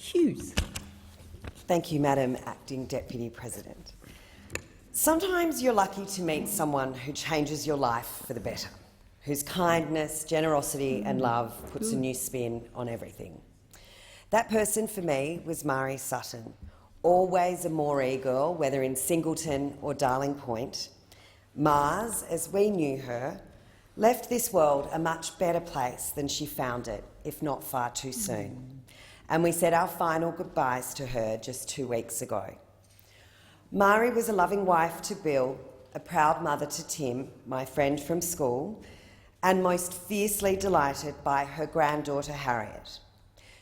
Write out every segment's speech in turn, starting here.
Hughes. Thank you, Madam Acting Deputy President. Sometimes you're lucky to meet someone who changes your life for the better, whose kindness, generosity and love puts a new spin on everything. That person for me was Marie Sutton, always a Moree girl, whether in Singleton or Darling Point. Mars, as we knew her, left this world a much better place than she found it, if not far too soon. And we said our final goodbyes to her just 2 weeks ago. Marie was a loving wife to Bill, a proud mother to Tim, my friend from school, and most fiercely delighted by her granddaughter Harriet.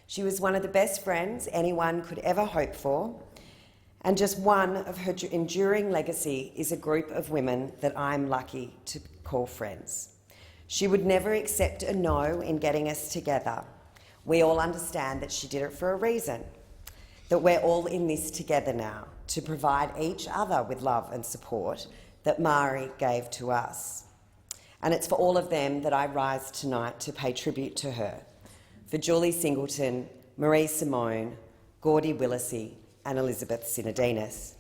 She was one of the best friends anyone could ever hope for, and just one of her enduring legacy is a group of women that I'm lucky to call friends. She would never accept a no in getting us together. We all understand that she did it for a reason, that we're all in this together now to provide each other with love and support that Marie gave to us. And it's for all of them that I rise tonight to pay tribute to her. For Julie Singleton, Marie Simone, Gordy Willesee and Elizabeth Sinodinos.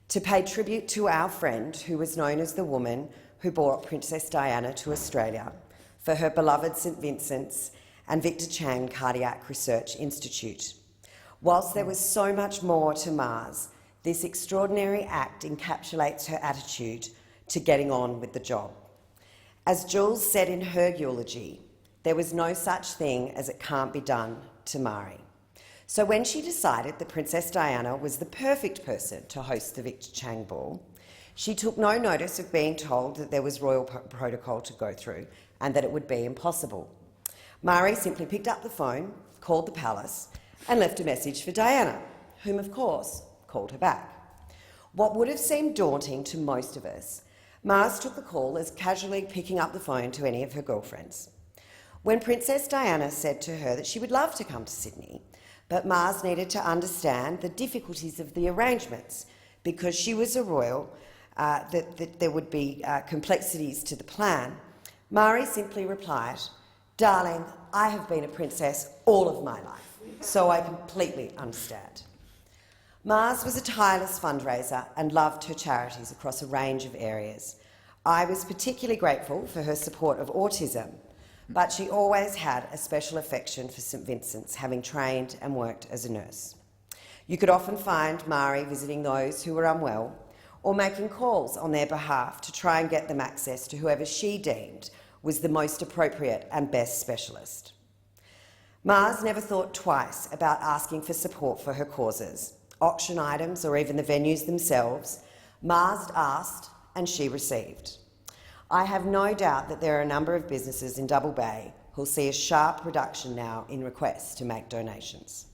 To pay tribute to our friend who was known as the woman who brought Princess Diana to Australia, for her beloved St Vincent's and Victor Chang Cardiac Research Institute. Whilst there was so much more to Mars, this extraordinary act encapsulates her attitude to getting on with the job. As Jules said in her eulogy, there was no such thing as it can't be done to Marie. So when she decided that Princess Diana was the perfect person to host the Victor Chang Ball, she took no notice of being told that there was royal protocol to go through and that it would be impossible. Marie simply picked up the phone, called the palace and left a message for Diana, whom of course called her back. What would have seemed daunting to most of us, Mars took the call as casually picking up the phone to any of her girlfriends. When Princess Diana said to her that she would love to come to Sydney, but Mars needed to understand the difficulties of the arrangements because she was a royal, that there would be complexities to the plan, Marie simply replied, "Darling, I have been a princess all of my life, so I completely understand." Mars was a tireless fundraiser and loved her charities across a range of areas. I was particularly grateful for her support of autism, but she always had a special affection for St Vincent's, having trained and worked as a nurse. You could often find Marie visiting those who were unwell or making calls on their behalf to try and get them access to whoever she deemed was the most appropriate and best specialist. Mars never thought twice about asking for support for her causes, auction items or even the venues themselves. Mars asked and she received. I have no doubt that there are a number of businesses in Double Bay who'll see a sharp reduction now in requests to make donations.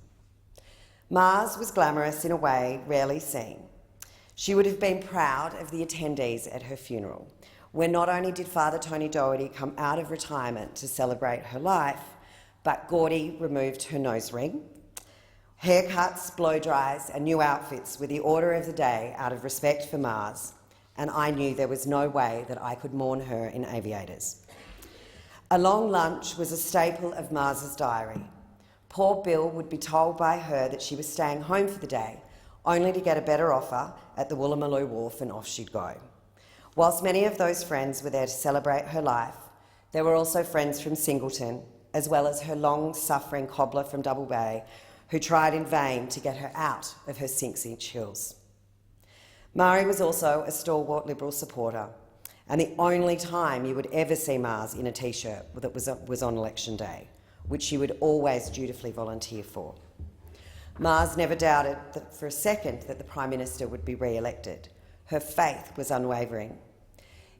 Mars was glamorous in a way rarely seen. She would have been proud of the attendees at her funeral, where not only did Father Tony Doherty come out of retirement to celebrate her life, but Gordy removed her nose ring. Haircuts, blow-dries and new outfits were the order of the day out of respect for Mars, and I knew there was no way that I could mourn her in aviators. A long lunch was a staple of Mars's diary. Poor Bill would be told by her that she was staying home for the day, only to get a better offer at the Woolloomooloo Wharf, and off she'd go. Whilst many of those friends were there to celebrate her life, there were also friends from Singleton, as well as her long-suffering cobbler from Double Bay, who tried in vain to get her out of her 6-inch heels. Marie was also a stalwart Liberal supporter, and the only time you would ever see Mars in a T-shirt that was on election day, which she would always dutifully volunteer for. Mars never doubted that for a second that the Prime Minister would be re-elected. Her faith was unwavering.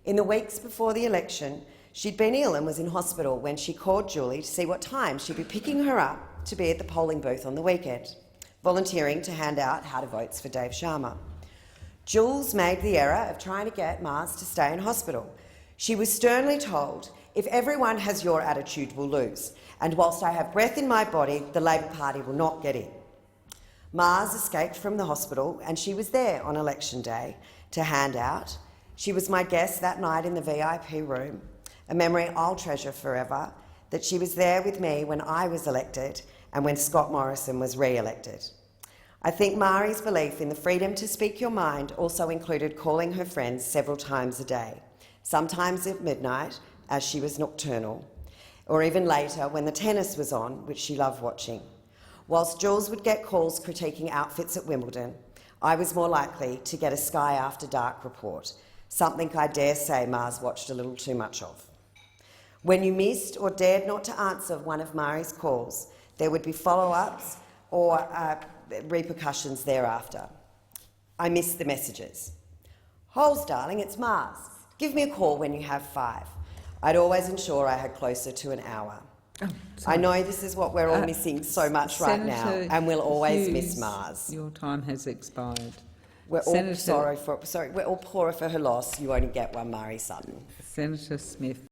In the weeks before the election, she'd been ill and was in hospital when she called Julie to see what time she'd be picking her up to be at the polling booth on the weekend, volunteering to hand out how-to votes for Dave Sharma. Jules made the error of trying to get Mars to stay in hospital. She was sternly told, "If everyone has your attitude, we'll lose, and whilst I have breath in my body, the Labor Party will not get in." Mars escaped from the hospital and she was there on election day to hand out. She was my guest that night in the VIP room, a memory I'll treasure forever, that she was there with me when I was elected and when Scott Morrison was re-elected. I think Marie's belief in the freedom to speak your mind also included calling her friends several times a day, sometimes at midnight, as she was nocturnal, or even later when the tennis was on, which she loved watching. Whilst Jules would get calls critiquing outfits at Wimbledon, I was more likely to get a Sky After Dark report, something I dare say Mars watched a little too much of. When you missed or dared not to answer one of Marie's calls, there would be follow-ups or repercussions thereafter. I missed the messages. Holes, darling, it's Mars. Give me a call when you have 5. I'd always ensure I had closer to an hour. Oh, I know this is what we're all missing so much right now, Senator and we'll always Hughes, miss Mars. Your time has expired. We're all we're all poorer for her loss. You only get one, Marie Sutton. Senator Smith.